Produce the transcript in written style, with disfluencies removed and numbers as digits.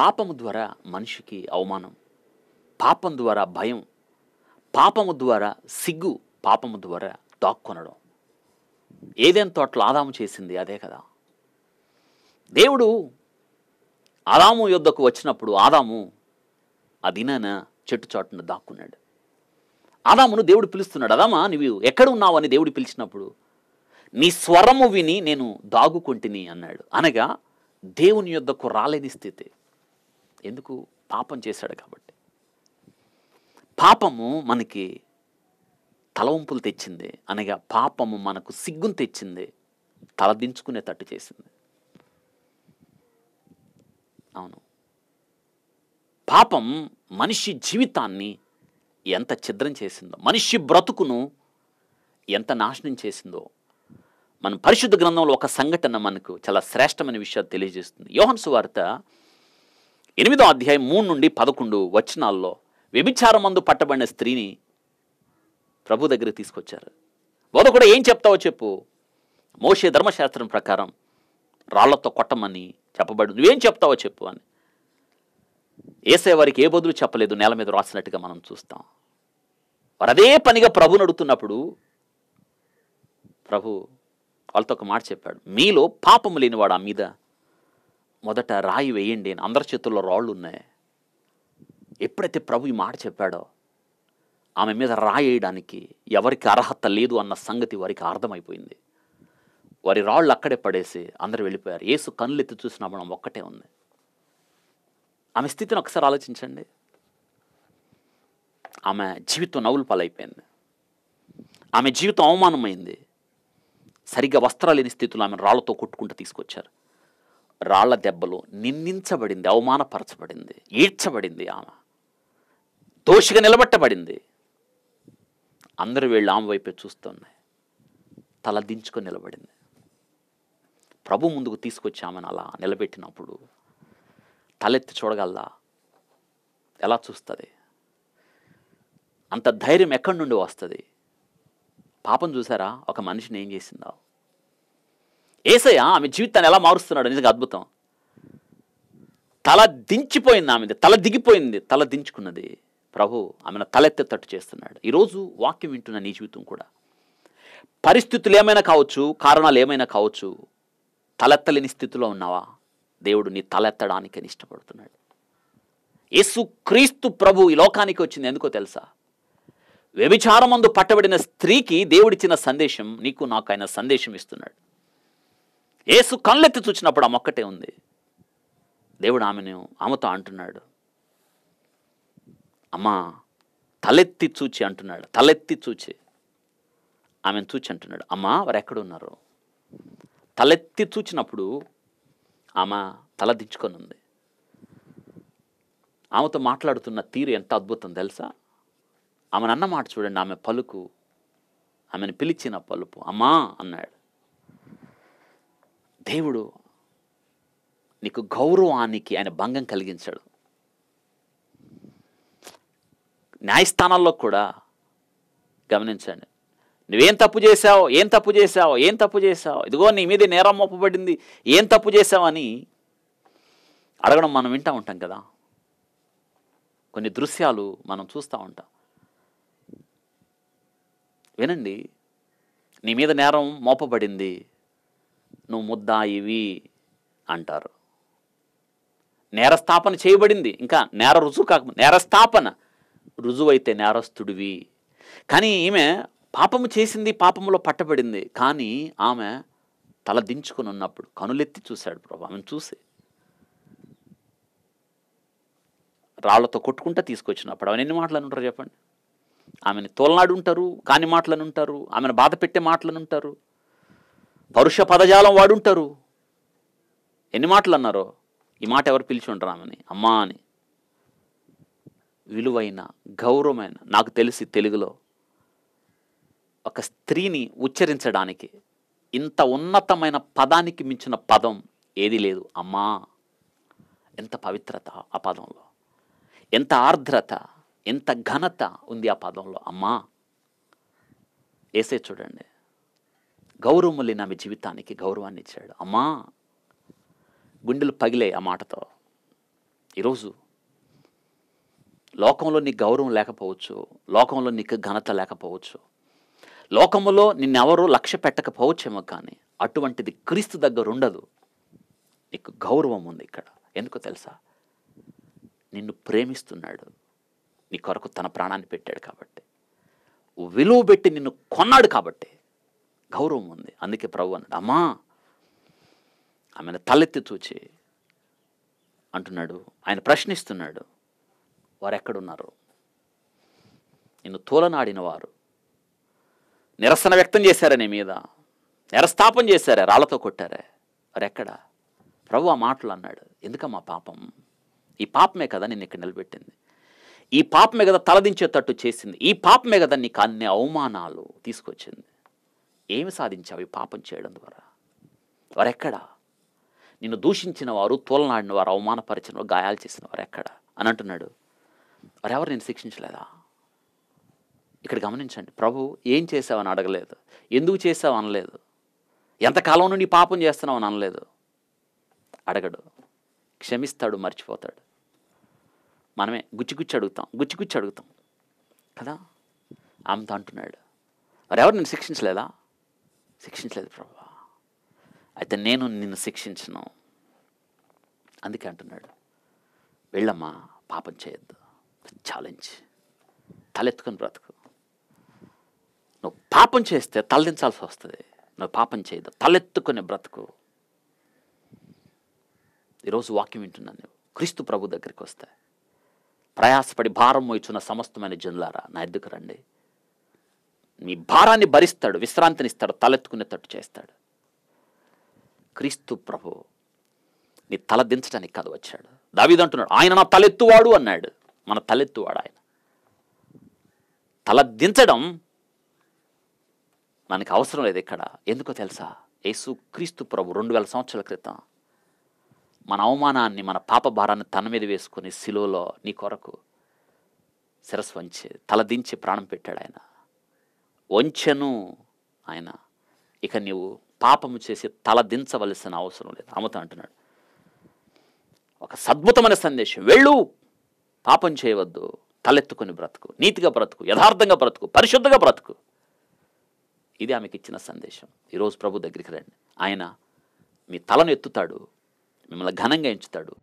పాపము ద్వారా మనిషికి అవమానం, పాపం ద్వారా భయం, పాపము ద్వారా సిగ్గు, పాపము ద్వారా దాక్కొనడం. ఏదైనా తోటలో ఆదాము చేసింది అదే కదా. దేవుడు ఆదాము యొద్దకు వచ్చినప్పుడు ఆదాము ఆ దినాన చెట్టు చాటున దాక్కున్నాడు. ఆదామును దేవుడు పిలుస్తున్నాడు, ఆదామా నువ్వు ఎక్కడ ఉన్నావు అని దేవుడు పిలిచినప్పుడు, నీ స్వరము విని నేను దాగుకొంటిని అన్నాడు. అనగా దేవుని యొద్దకు రాలేని స్థితి. ఎందుకు? పాపం చేశాడు కాబట్టి. పాపము మనకి తలవంపులు తెచ్చింది, అనగా పాపము మనకు సిగ్గును తెచ్చింది, తలదించుకునేటట్టు చేసింది. అవును, పాపం మనిషి జీవితాన్ని ఎంత ఛిద్రం చేసిందో, మనిషి బ్రతుకును ఎంత నాశనం చేసిందో మన పరిశుద్ధ గ్రంథంలో ఒక సంఘటన మనకు చాలా శ్రేష్టమైన విషయాలు తెలియజేస్తుంది. యోహాను సువార్త 8వ అధ్యాయం 3-11 వచనాల్లో వ్యభిచారమందు పట్టబడిన స్త్రీని ప్రభు దగ్గరికి తీసుకొచ్చారు. బోధకుడు ఏం చెప్తావో చెప్పు. మోషే ధర్మశాస్త్రం ప్రకారం రాళ్లతో కొట్టమని చెప్పబడి, నువ్వేం చెప్తావో చెప్పు అని. యేసయ్య వారికి ఏ బదులు చెప్పలేదు, నేల మీద రాసినట్టుగా మనం చూస్తాం. వారు అదే పనిగా ప్రభుని అడుగుతున్నప్పుడు ప్రభు వాళ్ళతో ఒక మాట చెప్పాడు, మీలో పాపము లేనివాడు ఆ మీద మొదట రాయి వేయండి అని. అందరి చేతుల్లో రాళ్ళు ఉన్నాయి. ఎప్పుడైతే ప్రభు ఈ మాట చెప్పాడో ఆమె మీద రాయి వేయడానికి ఎవరికి అర్హత లేదు అన్న సంగతి వారికి అర్థమైపోయింది. వారి రాళ్ళు అక్కడే పడేసి అందరూ వెళ్ళిపోయారు. యేసు కన్నులెత్తి చూసిన మనం ఒక్కటే ఉంది. ఆమె స్థితిని ఒకసారి ఆలోచించండి. ఆమె జీవితం నవ్వుల పాలైపోయింది. ఆమె జీవితం అవమానమైంది. సరిగ్గా వస్త్రాలు లేని స్థితిలో ఆమె రాళ్లతో కొట్టుకుంటూ తీసుకొచ్చారు. రాళ్ల దెబ్బలు నిందించబడింది, అవమానపరచబడింది, ఈడ్చబడింది. ఆమె దోషిగా నిలబెట్టబడింది. అందరూ వీళ్ళు ఆమె వైపే చూస్తున్నాయి. తల దించుకొని నిలబడింది. ప్రభు ముందుకు తీసుకొచ్చి ఆమెను అలా నిలబెట్టినప్పుడు తలెత్తి చూడగలదా? ఎలా చూస్తుంది? అంత ధైర్యం ఎక్కడి నుండి వస్తుంది? పాపం చూసారా ఒక మనిషిని ఏం చేసిందో? యేసయ్య ఆమె జీవితాన్ని ఎలా మారుస్తున్నాడు, నిజంగా అద్భుతం. తల దించిపోయింది, ఆమెది తల దిగిపోయింది, తల దించుకున్నది. ప్రభు ఆమెను తలెత్తేటట్టు చేస్తున్నాడు. ఈరోజు వాక్యం వింటున్న నీ జీవితం కూడా పరిస్థితులు ఏమైనా కావచ్చు, కారణాలు ఏమైనా కావచ్చు, తలెత్తలేని స్థితిలో ఉన్నావా? దేవుడు నీ తలెత్తడానికి ఇష్టపడుతున్నాడు. యేసు క్రీస్తు ప్రభు ఈ లోకానికి వచ్చింది ఎందుకో తెలుసా? వ్యభిచారమందు పట్టబడిన స్త్రీకి దేవుడిచ్చిన సందేశం నీకు నాకు ఆయన సందేశం ఇస్తున్నాడు. యేసు కళ్ళెత్తి చూచినప్పుడు ఆమె ఒక్కటే ఉంది. దేవుడు ఆమెతో అంటున్నాడు, అమ్మా తలెత్తి చూచి అంటున్నాడు. తలెత్తి చూచి ఆమెను చూచి అంటున్నాడు, అమ్మా వారు ఎక్కడున్నారు? తలెత్తి చూచినప్పుడు ఆమె తల దించుకొని ఉంది. ఆమెతో మాట్లాడుతున్న తీరు ఎంత అద్భుతం తెలుసా? ఆమెను అన్న మాట చూడండి, ఆమె పలుకు, ఆమెను పిలిచిన పలుపు అమ్మా అన్నాడు. దేవుడు నీకు గౌరవానికి ఆయన భంగం కలిగించాడు. న్యాయస్థానాల్లో కూడా గమనించండి, నువ్వేం తప్పు చేశావు, ఏం తప్పు చేశావు, ఏం తప్పు చేశావు, ఇదిగో నీ మీద నేరం మోపబడింది, ఏం తప్పు చేశావని అడగడం మనం వింటూ ఉంటాం కదా. కొన్ని దృశ్యాలు మనం చూస్తూ ఉంటాం. వినండి, నీ మీద నేరం మోపబడింది, నువ్వు ముద్దాయివి అంటారు. నేరస్థాపన చేయబడింది, ఇంకా నేర రుజువు కాకపోతే నేరస్థాపన రుజువైతే నేరస్తుడివి. కానీ ఈమె పాపము చేసింది, పాపములో పట్టబడింది. కానీ ఆమె తల దించుకొని ఉన్నప్పుడు కనులెత్తి చూశాడు ప్రభు. ఆమెను చూసి రాళ్లతో కొట్టుకుంటా తీసుకొచ్చినప్పుడు ఆమెను ఎన్ని మాటలు ఉంటారు చెప్పండి? ఆమెను తోలనాడు ఉంటారు, కాని మాటలను ఉంటారు, ఆమెను బాధ పెట్టే మాటలను ఉంటారు, పరుష పదజాలం వాడుంటారు. ఎన్ని మాటలు అన్నారో. ఈ మాట ఎవరు పిలిచి ఉంటారు ఆమెని? అమ్మా అని. విలువైన, గౌరవమైన, నాకు తెలిసి తెలుగులో ఒక స్త్రీని ఉచ్చరించడానికి ఇంత ఉన్నతమైన పదానికి మించిన పదం ఏది లేదు. అమ్మా. ఎంత పవిత్రత ఆ పదంలో, ఎంత ఆర్ద్రత, ఎంత ఘనత ఉంది ఆ పదంలో. అమ్మా. యేసే చూడండి, గౌరవం లేని ఆమె జీవితానికి గౌరవాన్ని ఇచ్చాడు. అమ్మా. గుండెలు పగిలే ఆ మాటతో. ఈరోజు లోకంలో నీకు గౌరవం లేకపోవచ్చు, లోకంలో నీకు ఘనత లేకపోవచ్చు, లోకంలో నిన్నెవరూ లక్ష్య పెట్టకపోవచ్చేమో, కానీ అటువంటిది క్రీస్తు దగ్గర ఉండదు. నీకు గౌరవం ఉంది ఇక్కడ. ఎందుకో తెలుసా? నిన్ను ప్రేమిస్తున్నాడు, నీ కొరకు తన ప్రాణాన్ని పెట్టాడు కాబట్టి, విలువ పెట్టి నిన్ను కొన్నాడు కాబట్టి గౌరవం ఉంది. అందుకే ప్రభు అన్నాడు, అమ్మా, ఆమెను తలెత్తి చూచి అంటున్నాడు, ఆయన ప్రశ్నిస్తున్నాడు, వారు ఎక్కడున్నారు? నిన్ను తోలనాడిన వారు, నిరసన వ్యక్తం చేశారే నీ మీద, నిరస్థాపన చేశారే, రాళ్లతో కొట్టారే, వారెక్కడ? ప్రభు ఆ మాటలు అన్నాడు, ఎందుకమ్మా పాపం? ఈ పాపమే కదా నిన్ను ఇక్కడ నిలబెట్టింది, ఈ పాపమే కదా తలదించేటట్టు చేసింది, ఈ పాపమే కదా నీకు అన్ని అవమానాలు తీసుకొచ్చింది. ఏమి సాధించావు ఈ పాపం చేయడం ద్వారా? వారెక్కడా? నిన్ను దూషించిన వారు, తోలనాడిన వారు, అవమానపరిచిన వారు, గాయాలు చేసిన వారు ఎక్కడ అని అంటున్నాడు. వారెవరు నేను శిక్షించలేదా? ఇక్కడ గమనించండి, ప్రభు ఏం చేసావని అడగలేదు, ఎందుకు చేసావు అనలేదు, ఎంతకాలం నుండి పాపం చేస్తున్నావు అని అనలేదు. అడగడు, క్షమిస్తాడు, మర్చిపోతాడు. మనమే గుచ్చి అడుగుతాం కదా. ఆమెతో అంటున్నాడు, వారెవరు నేను శిక్షించలేదా? శిక్షించలేదు ప్రభు. అయితే నేను నిన్ను శిక్షించను. అందుకే అంటున్నాడు, వెళ్ళమ్మా, పాపం చేయొద్దు, ఛాలెంజ్, తలెత్తుకొని బ్రతుకు. నువ్వు పాపం చేస్తే తలదించాల్సి వస్తుంది, నువ్వు పాపం చేయదు, తలెత్తుకొని బ్రతుకు. ఈరోజు వాక్యం వింటున్నాను, నువ్వు క్రీస్తు ప్రభు దగ్గరికి వస్తే, ప్రయాసపడి భారం మోయిచున్న సమస్తమైన జనులారా నా ఎద్దుకు రండి, మీ భారాన్ని భరిస్తాడు, విశ్రాంతినిస్తాడు, తలెత్తుకునేటట్టు చేస్తాడు. క్రీస్తు ప్రభు నీ తల దించడానికి కాదు వచ్చాడు. దావీదు అంటున్నాడు, ఆయన నా తలెత్తువాడు అన్నాడు. మన తలెత్తువాడు ఆయన. తల దించడం మనకి అవసరం లేదు ఇక్కడ. ఎందుకో తెలుసా? యేసు క్రీస్తు ప్రభు 2000 సంవత్సరాల క్రితం మన అవమానాన్ని, మన పాప భారాన్ని తన మీద వేసుకుని సిలువలో నీ కొరకు శిరస్సు వంచి తల దించి ప్రాణం పెట్టాడు ఆయన. వంచెను ఆయన. ఇక నీవు పాపము చేసి తల దించవలసిన అవసరం లేదు. అమ్మతో అంటున్నాడు, ఒక అద్భుతమైన సందేశం, వెళ్ళు, పాపం చేయవద్దు, తలెత్తుకొని బ్రతుకు, నీతిగా బ్రతుకు, యథార్థంగా బ్రతుకు, పరిశుద్ధంగా బ్రతుకు. ఇది ఆమెకి ఇచ్చిన సందేశం. ఈరోజు ప్రభు దగ్గరికి రండి, ఆయన మీ తలను ఎత్తుతాడు, మిమ్మల్ని ఘనంగా ఎంచుతాడు.